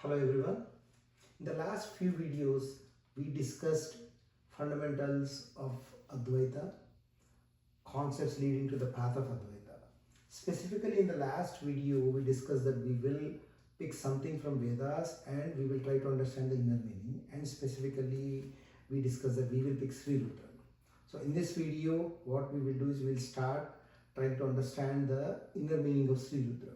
Hello everyone. In the last few videos, we discussed fundamentals of Advaita, concepts leading to the path of Advaita. Specifically in the last video, we discussed that we will pick something from Vedas and we will try to understand the inner meaning, and specifically we discussed that we will pick SriRudram. So in this video, what we will do is we will start trying to understand the inner meaning of SriRudram.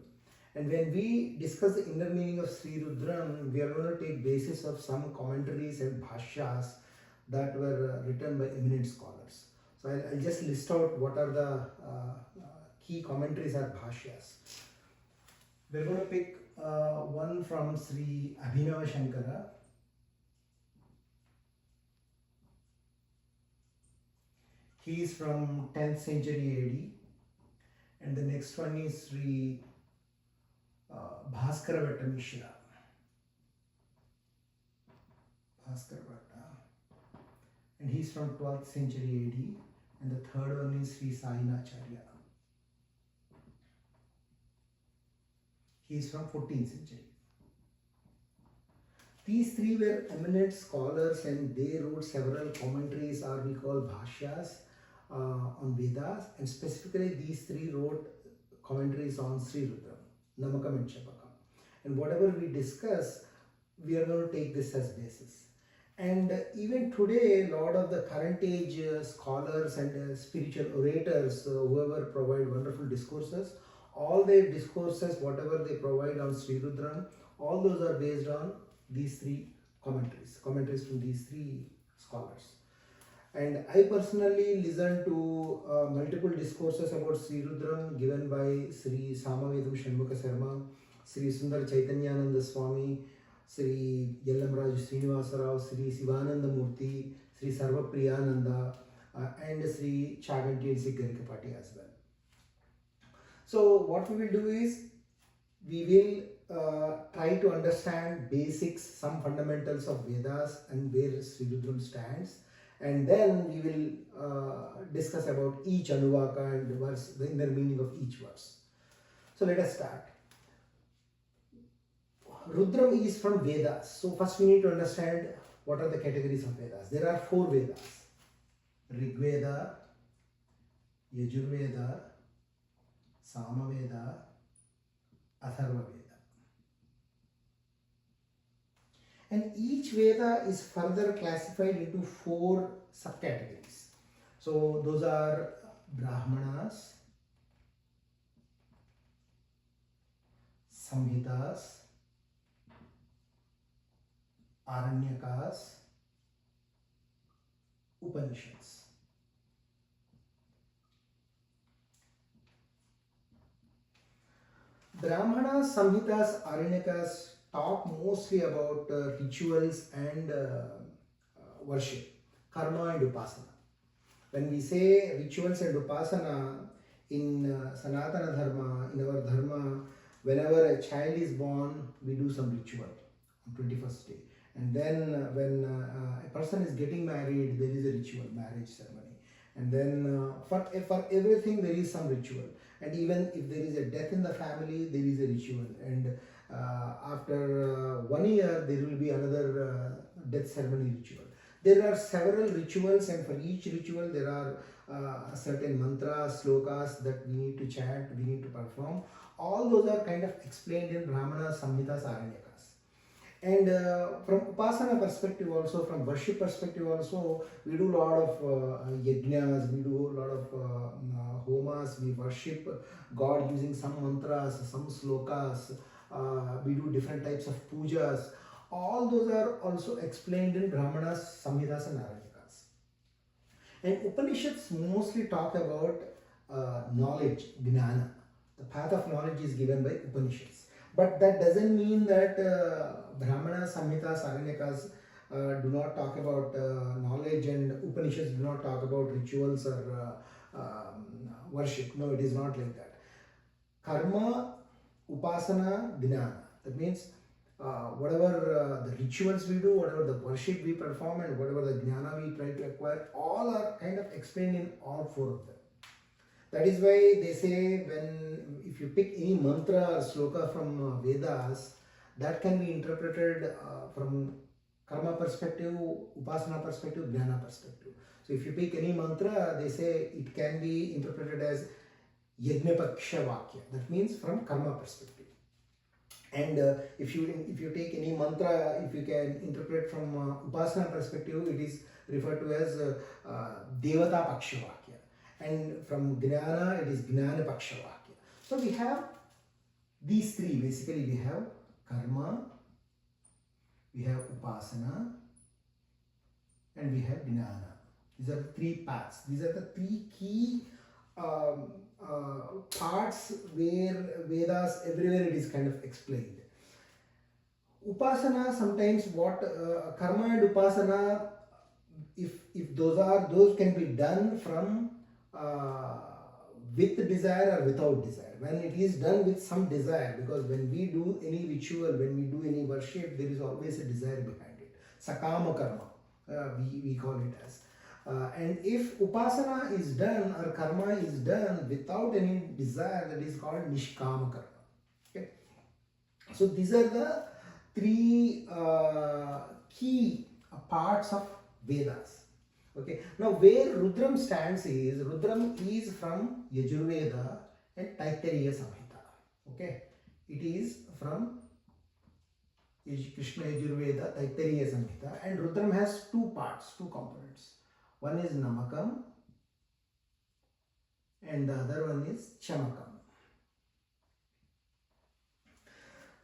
And when we discuss the inner meaning of SriRudram, we are going to take basis of some commentaries and bhashyas that were written by eminent scholars. So I'll just list out what are the key commentaries or bhashyas. We're going to pick one from Sri Abhinava Shankara. He is from 10th century AD. And the next one is Sri Bhaskara Bhatta Mishra. Bhaskara Bhatta. And he's from 12th century AD. And the third one is Sri Sainacharya. He is from 14th century. These three were eminent scholars and they wrote several commentaries, or we call bhashyas, on Vedas, and specifically these three wrote commentaries on SriRudram-Namakam and Chamakam. And whatever we discuss, we are going to take this as basis. And even today, a lot of the current age scholars and spiritual orators, whoever provide wonderful discourses, all their discourses, whatever they provide on SriRudram, all those are based on these three commentaries from these three scholars. And I personally listened to multiple discourses about SriRudram given by Sri Samavedam Shanmukha Sarma, Sri Sundar Chaitanyananda Swami, Sri Yellamraju Srinivasa Rao, Sri Sivananda Murthy, Sri Sarvapriyananda, and Sri Chaganti and Sigarikapati as well. So what we will do is, we will try to understand basics, some fundamentals of Vedas and where SriRudram stands. And then we will discuss about each Anuvaka and verse, the inner meaning of each verse. So let us start. Rudram is from Vedas. So first we need to understand what are the categories of Vedas. There are 4 Vedas: Rigveda, Yajurveda, Samaveda, Atharva Veda. And each Veda is further classified into 4 subcategories. So those are Brahmanas, Samhitas, Aranyakas, Upanishads. Brahmanas, Samhitas, Aranyakas talk mostly about rituals and worship, karma and upasana. When we say rituals and upasana in Sanatana Dharma, in our Dharma, whenever a child is born, we do some ritual on 21st day. And then when a person is getting married, there is a ritual, marriage ceremony. And then for everything there is some ritual. And even if there is a death in the family, there is a ritual. And after 1 year, there will be another death ceremony ritual. There are several rituals, and for each ritual there are certain mantras, slokas that we need to chant, we need to perform. All those are kind of explained in Brahmanas, Samhitas, Aranyakas. And from Upasana perspective also, from worship perspective also, we do a lot of yajnas, we do a lot of homas, we worship God using some mantras, some slokas, we do different types of pujas. All those are also explained in Brahmanas, Samhitas and Aranyakas. And Upanishads mostly talk about knowledge, gnana. The path of knowledge is given by Upanishads. But that doesn't mean that Brahmanas, Samhitas, Aranyakas do not talk about knowledge, and Upanishads do not talk about rituals or worship. No, it is not like that. Karma, Upasana, Gnana. That means whatever the rituals we do, whatever the worship we perform, and whatever the Gnana we try to acquire, all are kind of explained in all 4 of them. That is why they say, if you pick any mantra or sloka from Vedas, That can be interpreted from karma perspective, upasana perspective, jnana perspective. So if you pick any mantra, they say it can be interpreted as yajnapaksha vakya. That means from karma perspective. And if you take any mantra, if you can interpret from upasana perspective, it is referred to as devata paksha vakya. And from jnana, it is jnana paksha vakya. So we have these three. Basically, we have karma, we have upasana, and we have jnana. These are the three paths. These are the three key parts where Vedas, everywhere it is kind of explained. Upasana, sometimes what karma and upasana, if those can be done from with desire or without desire. When it is done with some desire, because when we do any ritual, when we do any worship, there is always a desire behind it. Sakama karma, we call it as. And if upasana is done or karma is done without any desire, that is called nishkama karma. Okay. So these are the three key parts of Vedas. Okay. Now where Rudram stands is, Rudram is from Yajurveda and Taittiriya Samhita. Okay. It is from Krishna Yajurveda, Taittiriya Samhita, and Rudram has two parts, two components. One is Namakam and the other one is Chamakam.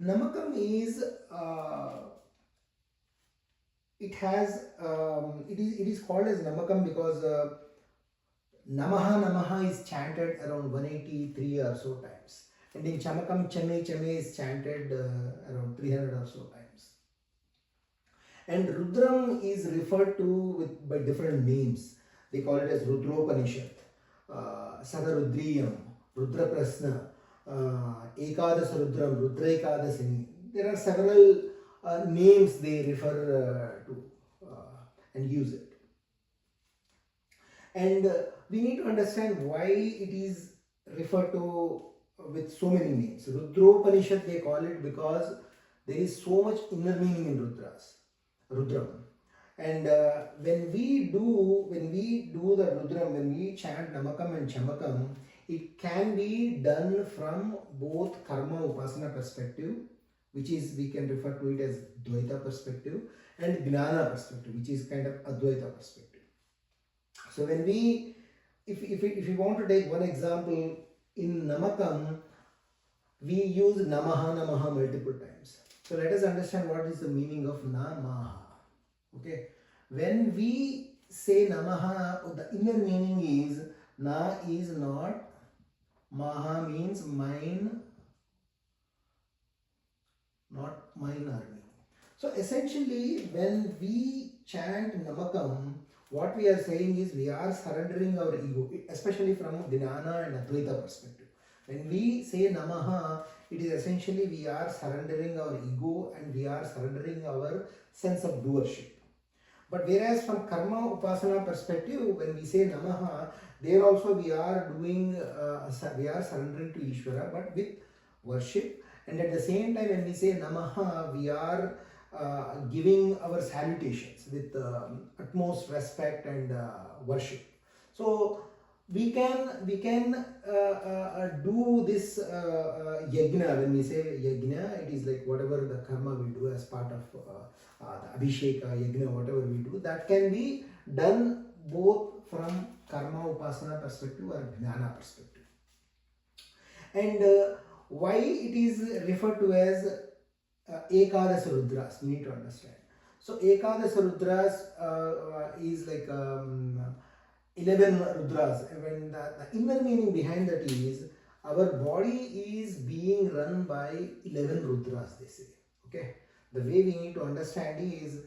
Namakam is it is called as Namakam because Namaha is chanted around 183 or so times, and in Chamakam Chame is chanted around 300 or so times. And Rudram is referred to by different names. They call it as Rudropanishad, Sadarudriyam, Rudraprasna, Ekadasa Rudram, Rudraekadasini. There are several names they refer to and use it. And we need to understand why it is referred to with so many names. Rudropanishad they call it because there is so much inner meaning in Rudram. And when we do the Rudram, when we chant Namakam and Chamakam, it can be done from both karma upasana perspective, which is we can refer to it as Dvaita perspective, and Jnana perspective, which is kind of Advaita perspective. So when we, if we want to take one example, in Namakam, we use Namaha multiple times. So let us understand what is the meaning of Namaha. Okay, when we say Namaha, the inner meaning is Na is not, Maha means mine, not mine or me. So essentially, when we chant Namakam, what we are saying is we are surrendering our ego, especially from Jnana and Advaita perspective. When we say Namaha, it is essentially we are surrendering our ego and we are surrendering our sense of doership. But whereas from karma upasana perspective, when we say Namaha, there also we are doing, we are surrendering to Ishvara, but with worship. And at the same time, when we say Namaha, we are giving our salutations with utmost respect and worship. So we can do this yajna. When we say yajna, it is like whatever the karma we do as part of the abhisheka, yajna, whatever we do, that can be done both from karma upasana perspective or jnana perspective. And why it is referred to as Ekadasa Rudras, we need to understand. So Ekadasa Rudras is like 11 Rudras. When the inner meaning behind that is our body is being run by 11 Rudras, they say. Okay. The way we need to understand is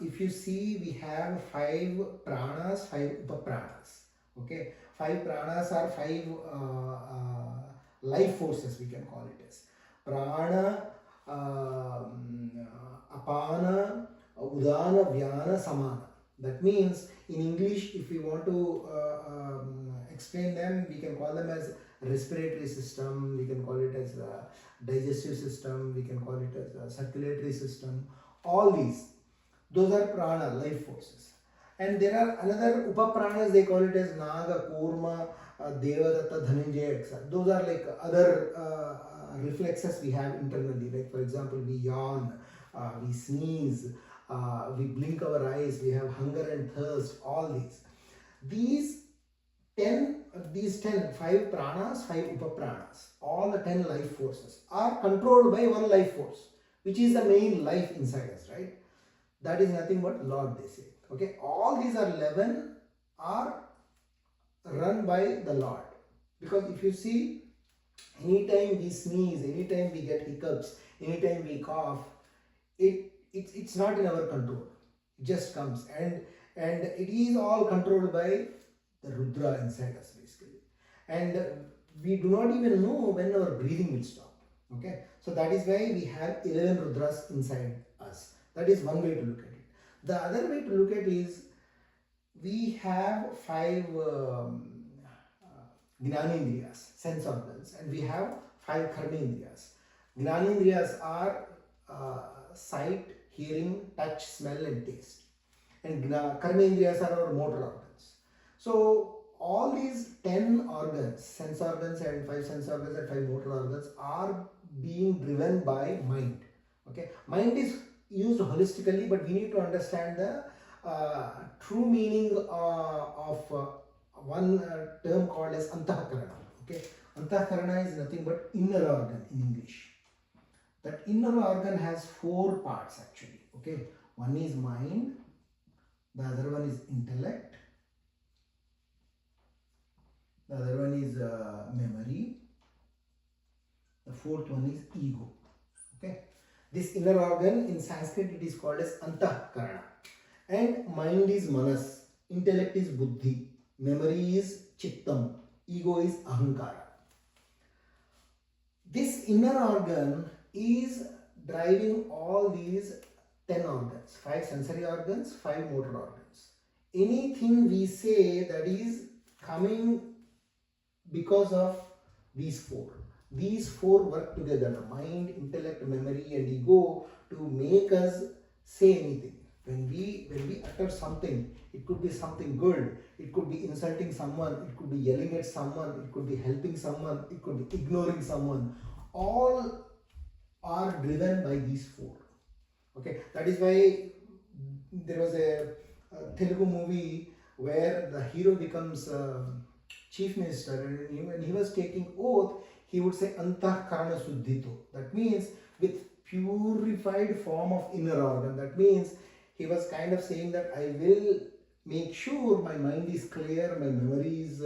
if you see, we have 5 pranas, 5 upapranas. Okay. 5 pranas are 5 life forces, we can call it as. Prana, apana, udana, vyana, samana. That means in English, if we want to explain them, we can call them as respiratory system, we can call it as a digestive system, we can call it as a circulatory system. All those are prana, life forces. And there are another upapranas, they call it as Naga, Kurma, Devadatta, Dhananjaya, etc. Those are like other reflexes we have internally. Like for example, we yawn, we sneeze, we blink our eyes, we have hunger and thirst, all these. These 10, 5 pranas, 5 upapranas, all the 10 life forces are controlled by one life force, which is the main life inside us, right? That is nothing but Lord, they say. Okay, all these are 11 are run by the Lord. Because if you see, anytime we sneeze, anytime we get hiccups, anytime we cough, it's not in our control. It just comes, and it is all controlled by the Rudra inside us, basically. And we do not even know when our breathing will stop. Okay, so that is why we have 11 Rudras inside us. That is one way to look at it. The other way to look at it is, we have 5 Gnanendriyas, sense organs, and we have 5 Karmendriyas. Gnanendriyas are sight, hearing, touch, smell, and taste. And Karmendriyas are our motor organs. So all these 10 organs, sense organs and 5 sense organs and 5 motor organs, are being driven by mind. Okay, mind is used holistically, but we need to understand the true meaning of one term called as Antahakarana. Okay, Antahakarana is nothing but inner organ in English. That inner organ has 4 parts actually. Okay, one is mind, the other one is intellect, the other one is memory, the 4th one is ego. Okay, this inner organ in Sanskrit it is called as Antahakarana. And mind is manas, intellect is buddhi, memory is chittam, ego is ahankara. This inner organ is driving all these 10 organs, 5 sensory organs, 5 motor organs. Anything we say, that is coming because of these 4. These 4 work together, mind, intellect, memory and ego, to make us say anything. When we utter something, it could be something good, it could be insulting someone, it could be yelling at someone, it could be helping someone, it could be ignoring someone. All are driven by these 4. Okay, that is why there was a Telugu movie where the hero becomes chief minister, and when he was taking oath, he would say Antahkarana Suddhito. That means with purified form of inner organ. That means he was kind of saying that I will make sure my mind is clear, my memory is,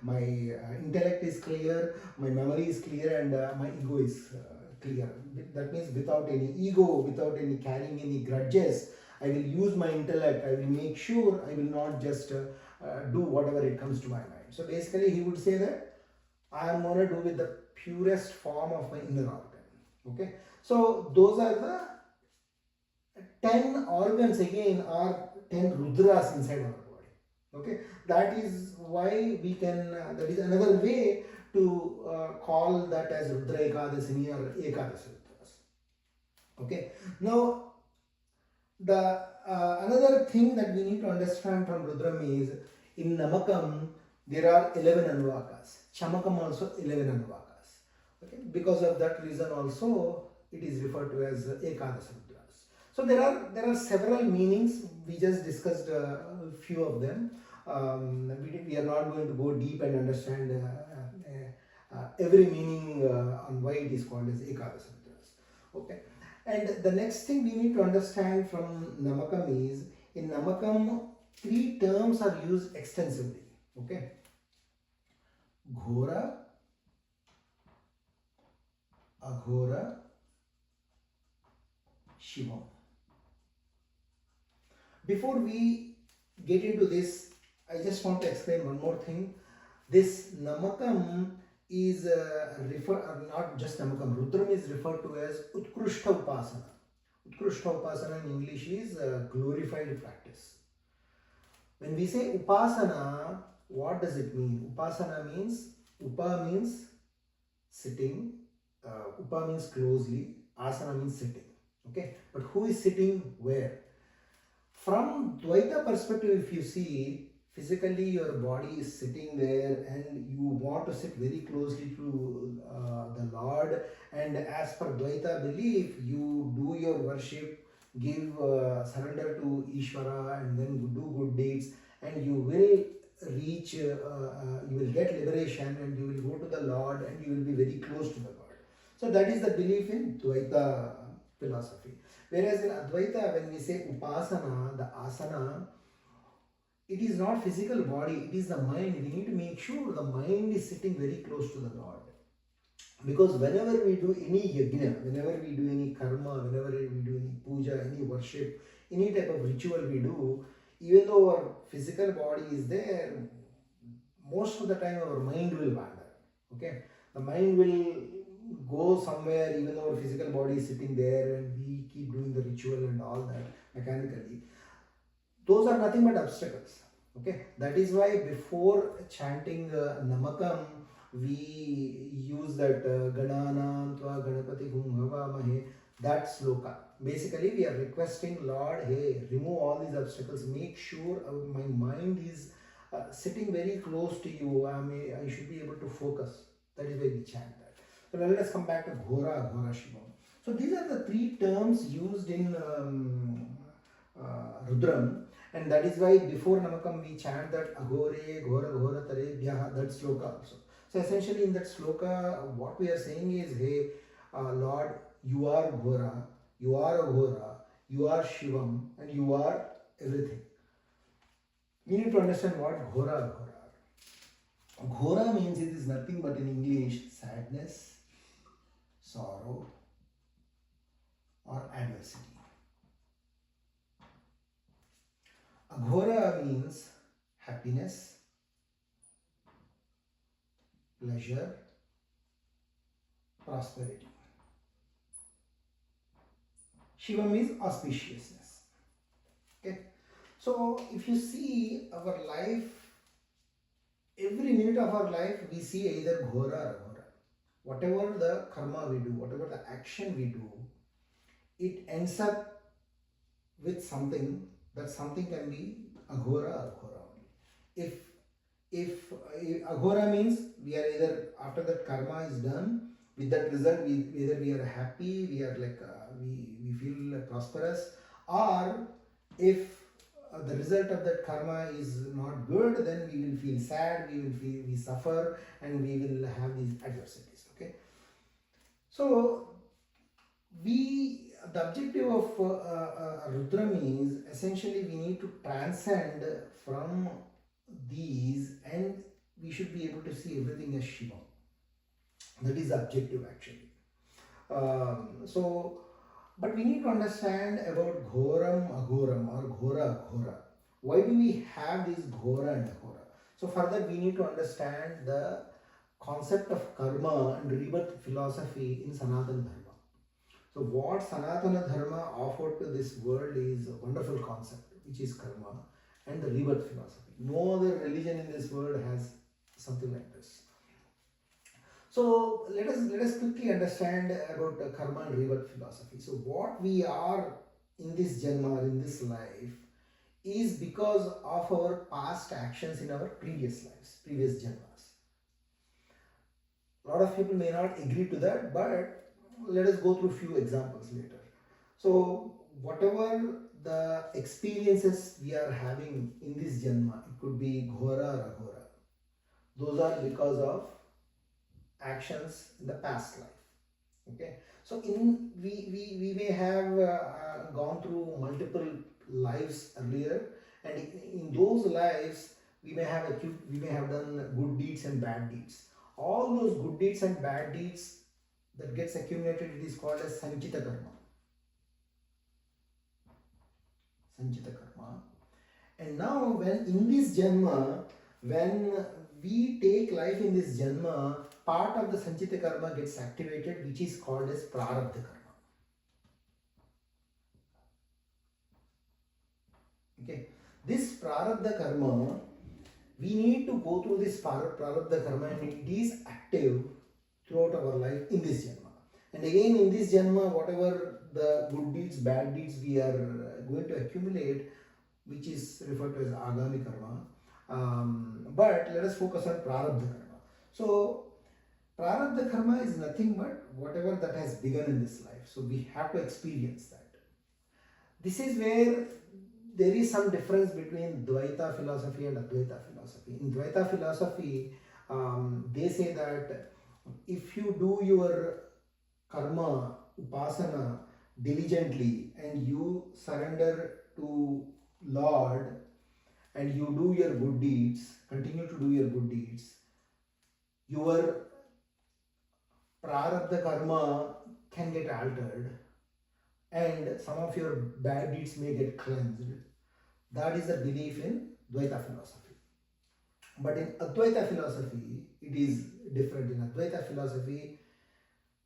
my intellect is clear, my memory is clear, and my ego is clear. That means without any ego, without any carrying any grudges, I will use my intellect. I will make sure I will not just do whatever it comes to my mind. So basically he would say that I am going to do with the purest form of my inner organ. Okay, so those are the 10 organs, again, are 10 Rudras inside our body. Okay, that is why we can, that is another way to call that as Rudra Ekadasini or Ekadasi Rudras. Okay, now the another thing that we need to understand from Rudram is, in Namakam there are 11 Anuvakas, Chamakam also 11 Anuvakas. Okay, because of that reason also it is referred to as Ekadasi Rudras. So there are several meanings. We just discussed a few of them. We are not going to go deep and understand every meaning on why it is called as Ekadasi Rudras. Okay, and the next thing we need to understand from Namakam is, in Namakam 3 terms are used extensively. Okay, Ghora, Aghora, Shivam. Before we get into this, I just want to explain one more thing. This Namakam is not just Namakam, Rudram is referred to as Utkrishta Upasana. Utkrishta Upasana in English is glorified practice. When we say Upasana, what does it mean? Upasana means Upa means sitting, Upa means closely, Asana means sitting. Okay, but who is sitting where? From Dvaita perspective, if you see, physically your body is sitting there and you want to sit very closely to the Lord, and as per Dvaita belief, you do your worship, give surrender to Ishvara, and then do good deeds, and you will reach, you will get liberation, and you will go to the Lord, and you will be very close to the Lord. So that is the belief in Dvaita philosophy. Whereas in Advaita, when we say upasana, the asana, it is not physical body, it is the mind. We need to make sure the mind is sitting very close to the Lord. Because whenever we do any yajna, whenever we do any karma, whenever we do any puja, any worship, any type of ritual we do, even though our physical body is there, most of the time our mind will wander. Okay, the mind will go somewhere even though our physical body is sitting there and we keep doing the ritual and all that mechanically. Those are nothing but obstacles. Okay, that is why before chanting Namakam, we use that Gananam Tva Ganapati Hum Havamahe, that sloka. Basically, we are requesting Lord, hey, remove all these obstacles, make sure my mind is sitting very close to you. I should be able to focus. That is why we chant that. So now let us come back to Ghora, Ghora Shivam. So these are the three terms used in Rudram, and that is why before Namakam we chant that Aghore, Ghora, Ghora Tarebhyaha, that sloka also. So essentially in that sloka, what we are saying is, hey, Lord, you are Ghora, you are Aghora, you are Shivam, and you are everything. We need to understand what Ghora, Ghora. Ghora means it is nothing but in English sadness, sorrow, or adversity. Aghora means happiness, pleasure, prosperity. Shiva means auspiciousness. Okay. So if you see our life, every minute of our life, we see either Ghora or Aghora. Whatever the karma we do, whatever the action we do, it ends up with something. That something can be Aghora or Aghora only. If Aghora means we are either after that karma is done, with that result, either we are happy, we are like we feel prosperous, or if the result of that karma is not good, then we will feel sad, we suffer, and we will have these adversities. Okay, so the objective of Rudram is essentially we need to transcend from these, and we should be able to see everything as Shiva. That is the objective actually. But we need to understand about Ghoram, Aghoram, or Ghora, Ghora. Why do we have this Ghora and Aghora? So for that we need to understand the concept of karma and rebirth philosophy in Sanatana Dharma. So what Sanatana Dharma offered to this world is a wonderful concept, which is karma and the rebirth philosophy. No other religion in this world has something like this. So let us quickly understand about karma and rebirth philosophy. So what we are in this janma, in this life, is because of our past actions in our previous lives, previous janmas. A lot of people may not agree to that, but let us go through few examples later. So whatever the experiences we are having in this janma, it could be Ghora or Aghora, those are because of actions in the past life. Okay, so we may have gone through multiple lives earlier, and in those lives we may have done good deeds and bad deeds. All those good deeds and bad deeds that gets accumulated, it is called as Sanchita Karma. Sanchita Karma. And now when in this Janma, when we take life in this Janma, part of the Sanchita Karma gets activated, which is called as Prarabdha Karma. Okay. This Prarabdha Karma, We need to go through this prarabdha karma, and it is active throughout our life in this janma. And again, in this janma, whatever the good deeds, bad deeds we are going to accumulate, which is referred to as agami karma. But let us focus on prarabdha karma. So, prarabdha karma is nothing but whatever that has begun in this life. So, we have to experience that. This is where there is some difference between Dvaita philosophy and Advaita philosophy. In Dvaita philosophy, they say that if you do your karma, upasana diligently and you surrender to Lord and you do your good deeds, continue to do your good deeds, your prarabdha karma can get altered and some of your bad deeds may get cleansed. That is the belief in Dvaita philosophy. But in Advaita philosophy, it is different. In Advaita philosophy,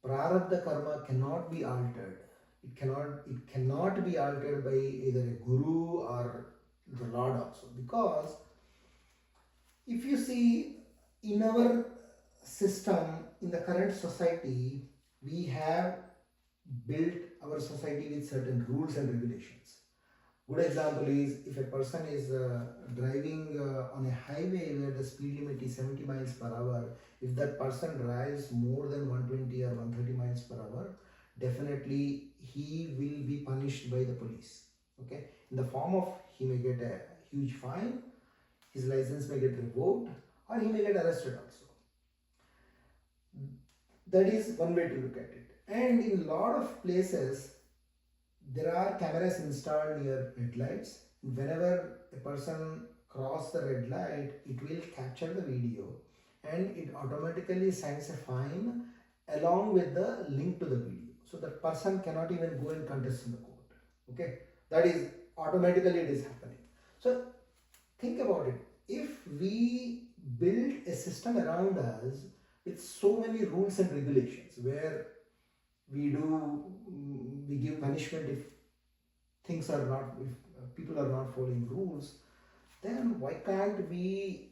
prarabdha karma cannot be altered. It cannot be altered by either a guru or the Lord also. Because if you see in our system, in the current society, we have built our society with certain rules and regulations. Good example is if a person is driving on a highway where the speed limit is 70 miles per hour, if that person drives more than 120 or 130 miles per hour, definitely he will be punished by the police. Okay, in the form of he may get a huge fine, his license may get revoked, or he may get arrested also. That is one way to look at it. And in a lot of places, there are cameras installed near red lights. Whenever a person crosses the red light, it will capture the video and it automatically sends a fine along with the link to the video. So that person cannot even go and contest in the court. Okay, that is automatically it is happening. So think about it. If we build a system around us with so many rules and regulations where we give punishment if things are not, if people are not following rules, then why can't we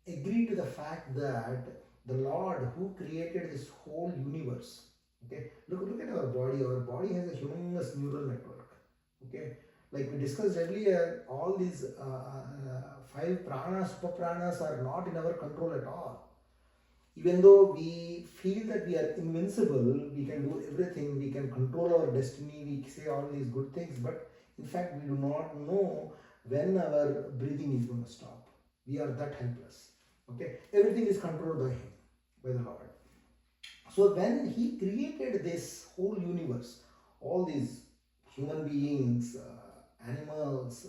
agree to the fact that the Lord who created this whole universe, okay, look at our body has a humongous neural network, okay, like we discussed earlier, all these 5 pranas, super pranas are not in our control at all. Even though we feel that we are invincible, we can do everything, we can control our destiny, we say all these good things, but in fact we do not know when our breathing is going to stop. We are that helpless. Okay, everything is controlled by Him, by the Lord. So when He created this whole universe, all these human beings, animals,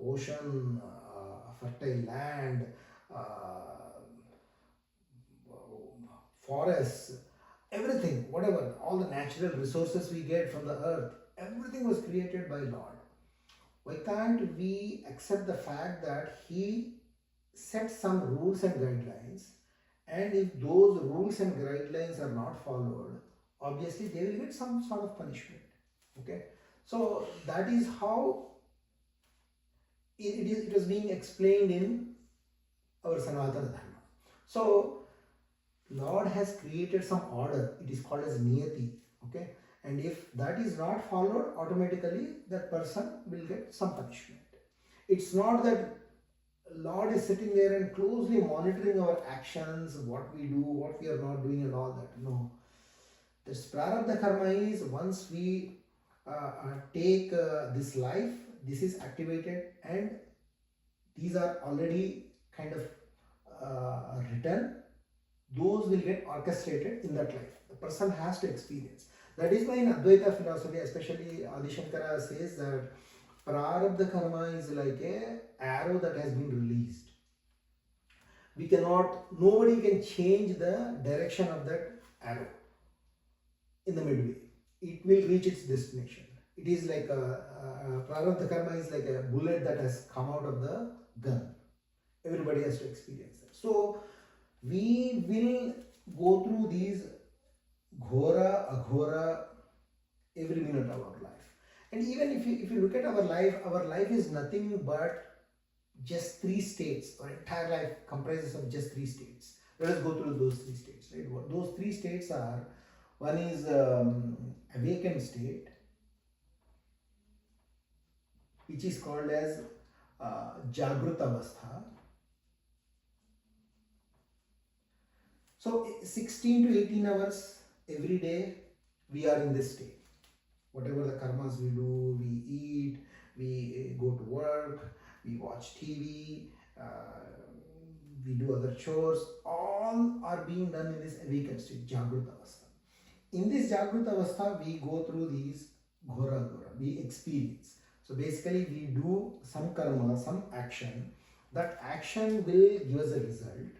ocean, fertile land, forests, everything, whatever, all the natural resources we get from the earth, everything was created by Lord. Why can't we accept the fact that He set some rules and guidelines, and if those rules and guidelines are not followed, obviously they will get some sort of punishment. Okay, so that is how it was being explained in our Sanatana Dharma. So Lord has created some order, it is called as niyati, okay, and if that is not followed, automatically that person will get some punishment. It's not that Lord is sitting there and closely monitoring our actions, what we do, what we are not doing and all that. No. This prarabdha karma is once we take this life, this is activated and these are already kind of written. Those will get orchestrated in that life. The person has to experience. That is why in Advaita philosophy, especially Adi Shankara says that prarabdha karma is like a arrow that has been released. We cannot, nobody can change the direction of that arrow in the midway. It will reach its destination. It is like prarabdha karma is like a bullet that has come out of the gun. Everybody has to experience that. So we will go through these ghora, aghora every minute of our life. And even if you look at our life is nothing but just 3 states. Our entire life comprises of just 3 states. Let us go through those 3 states. Right? Those 3 states are, one is awakened state, which is called as Jagruta Avastha. So 16 to 18 hours every day we are in this state. Whatever the karmas we do, we eat, we go to work, we watch TV, we do other chores, all are being done in this awakened state, Jagruta Avastha. In this Jagruta Avastha, we go through these Ghora, we experience. So basically we do some karma, some action. That action will give us a result.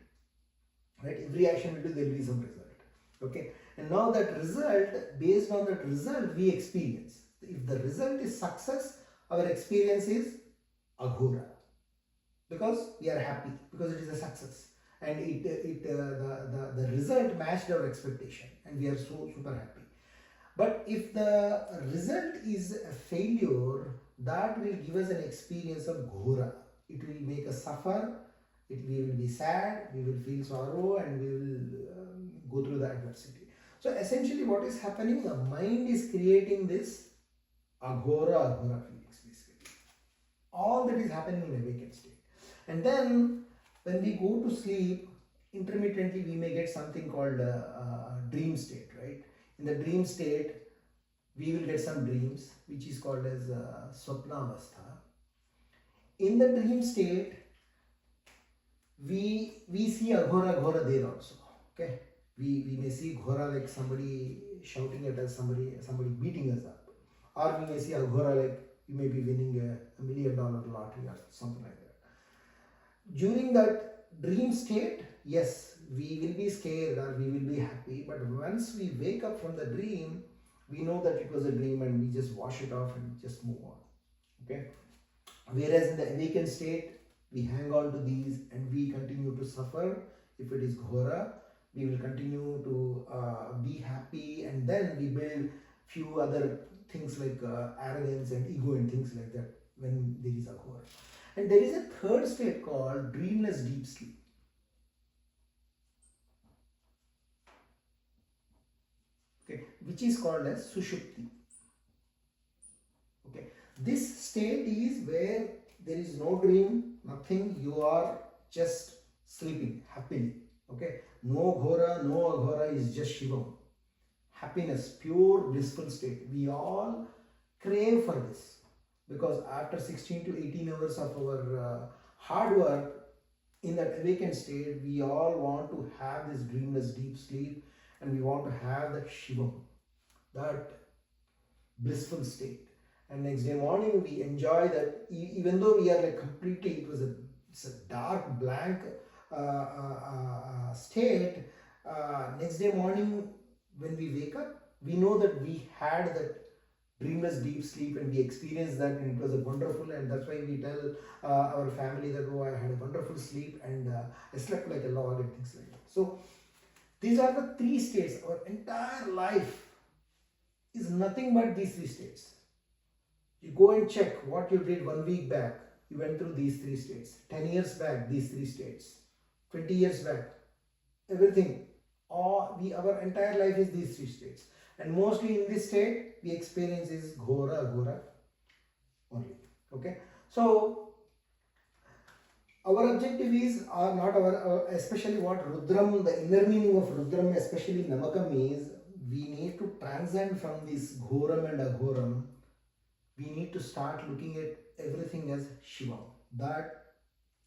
Right? Every action we do, there will be some result. Okay? And now that result, based on that result, we experience. If the result is success, our experience is Aghora. Because we are happy, because it is a success. And the result matched our expectation and we are so super happy. But if the result is a failure, that will give us an experience of Ghora. It will make us suffer, we will be sad, we will feel sorrow, and we will go through the adversity. So essentially what is happening, the mind is creating this Aghora feelings basically. All that is happening in awakened state. And then when we go to sleep, intermittently we may get something called dream state, right? In the dream state, we will get some dreams, which is called as Swapna Avastha. In the dream state, we see Aghora there also. Okay, we may see Ghora like somebody shouting at us, somebody beating us up, or we may see Aghora like we may be winning a $1 million lottery or something like that. During that dream state, yes, we will be scared or we will be happy, but once we wake up from the dream, we know that it was a dream and we just wash it off and just move on. Okay. Whereas in the awakened state, we hang on to these and we continue to suffer. If it is Ghora, we will continue to be happy, and then we build few other things like arrogance and ego and things like that when there is a Ghora. And there is a third state called dreamless deep sleep. Okay, which is called as Sushupti. Okay, this state is where there is no dream, nothing, you are just sleeping happily. Okay, no Ghora, no Aghora, is just Shivam. Happiness, pure blissful state. We all crave for this because after 16 to 18 hours of our hard work in that awakened state, we all want to have this dreamless deep sleep and we want to have that Shivam, that blissful state. And next day morning we enjoy that, even though we are like completely, it's a dark blank state. Next day morning when we wake up, we know that we had that dreamless deep sleep and we experienced that and it was a wonderful, and that's why we tell our family that, oh, I had a wonderful sleep and I slept like a log and things like that. So these are the 3 states. Our entire life is nothing but these 3 states. You go and check what you did 1 week back. You went through these 3 states. 10 years back, these 3 states. 20 years back, everything. Our entire life is these 3 states. And mostly in this state, we experience is Ghora only. Okay. So our objective is, or not our, especially what Rudram, the inner meaning of Rudram, especially Namakam, is we need to transcend from this Ghoram and Aghoram. We need to start looking at everything as Shiva. That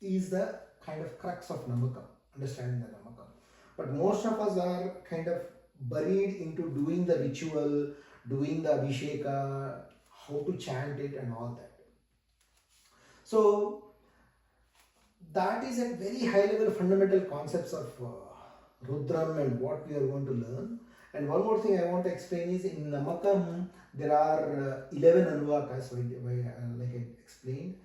is the kind of crux of Namakam, understanding the Namakam. But most of us are kind of buried into doing the ritual, doing the Abhisheka, how to chant it and all that. So that is a very high level fundamental concepts of Rudram and what we are going to learn. And one more thing I want to explain is in Namakam there are 11 Anuvakas, like I explained,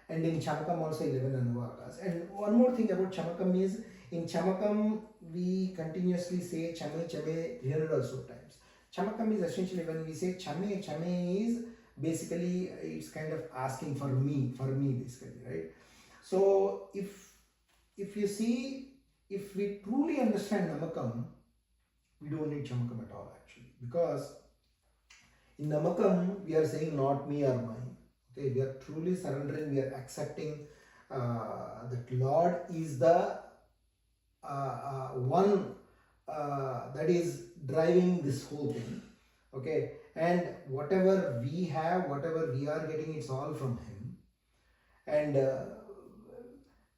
and in Chamakam also 11 Anuvakas. And one more thing about Chamakam is, in Chamakam we continuously say Chame Chame 300 or so times. Chamakam is essentially, when we say Chame, Chame is basically it's kind of asking for me basically, right? So if you see, if we truly understand Namakam, we don't need Chamakam at all actually, because in Namakam we are saying not me or mine. Okay, we are truly surrendering, we are accepting that Lord is the one that is driving this whole thing. Okay, and whatever we have, whatever we are getting, it's all from Him. And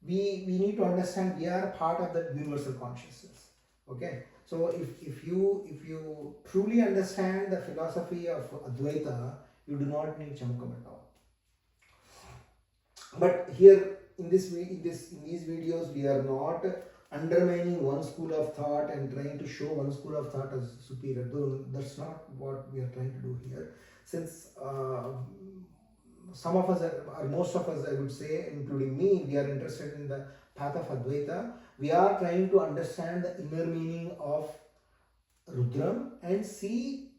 we need to understand we are part of that universal consciousness. Okay, so if you truly understand the philosophy of Advaita, you do not need Chamakam at all. But here in these videos, we are not undermining one school of thought and trying to show one school of thought as superior. Though that's not what we are trying to do here. Since some of us, or most of us, I would say, including me, we are interested in the path of Advaita. We are trying to understand the inner meaning of Rudram and see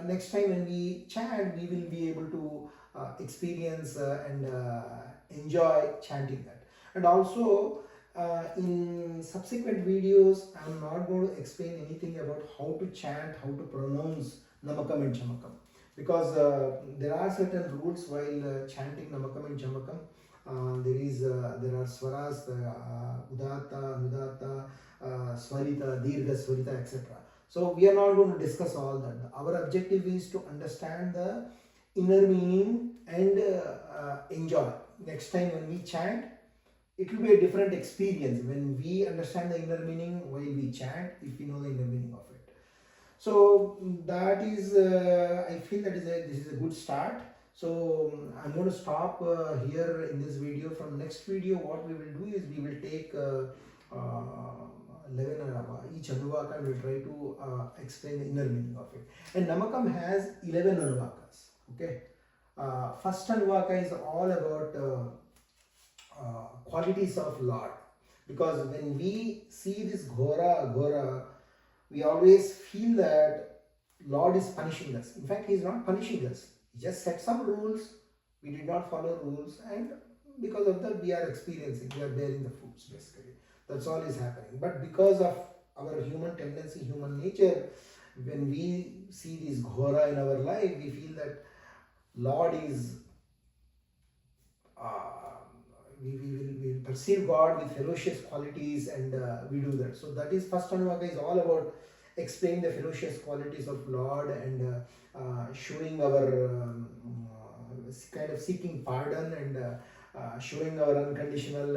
next time when we chant, we will be able to experience and enjoy chanting that. And also in subsequent videos, I am not going to explain anything about how to chant, how to pronounce Namakam and Chamakam, because there are certain rules while chanting Namakam and Chamakam. There are swaras, Udatta, Nudata, Swarita, Dirgha, Swarita, etc. So we are not going to discuss all that. Our objective is to understand the inner meaning and enjoy. Next time when we chant, it will be a different experience when we understand the inner meaning while we chant, if we know the inner meaning of it. So that is, I feel that this is a good start. So I'm going to stop here in this video. From next video, what we will do is we will take 11 each Anuvaka, and we'll try to explain the inner meaning of it. And Namakam has 11 Anuvakas. Okay. First Anuvaka is all about qualities of Lord. Because when we see this Ghora, we always feel that Lord is punishing us. In fact, He is not punishing us. He just set some rules. We did not follow rules, and because of that, we are experiencing, we are bearing the fruits basically. That's all is happening. But because of our human tendency, human nature, when we see this Ghora in our life, we feel that Lord is we perceive God with ferocious qualities, and we do that. So that is first Anuvaka is all about explaining the ferocious qualities of Lord and showing our kind of seeking pardon and showing our unconditional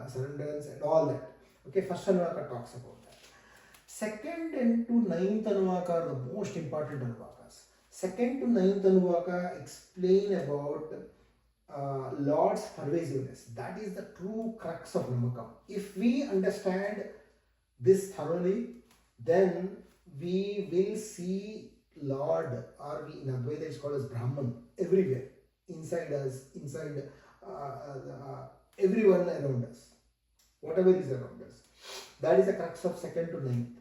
surrenderance and all that. Okay, first Anuvaka talks about that. Second and to ninth Anuvaka are the most important Anuvakas. Second to ninth Anuvaka explain about Lord's pervasiveness. That is the true crux of Namakam. If we understand this thoroughly, then we will see Lord, or we, in Advaita it's called as Brahman, everywhere, inside us, inside everyone around us, whatever is around us. That is the crux of second to ninth.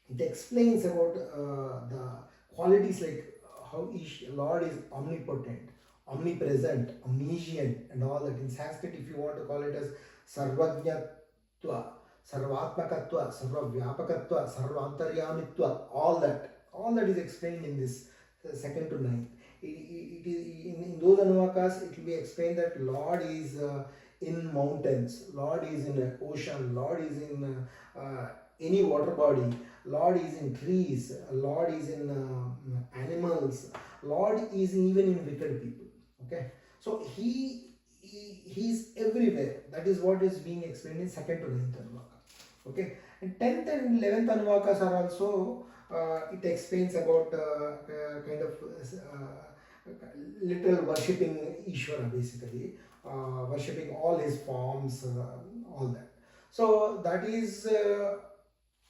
It explains about the qualities like how each Lord is omnipotent, omnipresent, omniscient, and all that. In Sanskrit, if you want to call it as Sarvajnatva, Sarvatmakatva, Sarvavyapakatva, Sarvantaryamitva, all that is explained in this second to ninth. It is in those Anuvakas, it will be explained that Lord is in mountains, Lord is in an ocean, Lord is in any water body, Lord is in trees, Lord is in animals, Lord is even in wicked people. Okay, so he's everywhere. That is what is being explained in second to ninth Anuvaka. Okay, and 10th and 11th Anuvakas are also it explains about kind of little worshipping Ishvara, basically worshipping all his forms, all that. So that is a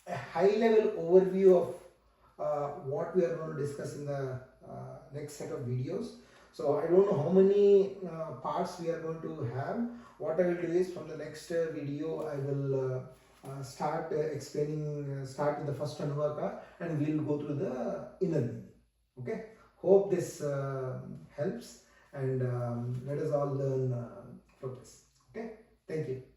high level overview of what we are going to discuss in the next set of videos. So I don't know how many parts we are going to have. What I will do is from the next video I will start explaining, start with the first Anuvaka, and we will go through the inner meaning. Okay. Hope this helps, and let us all learn from this. Okay, thank you.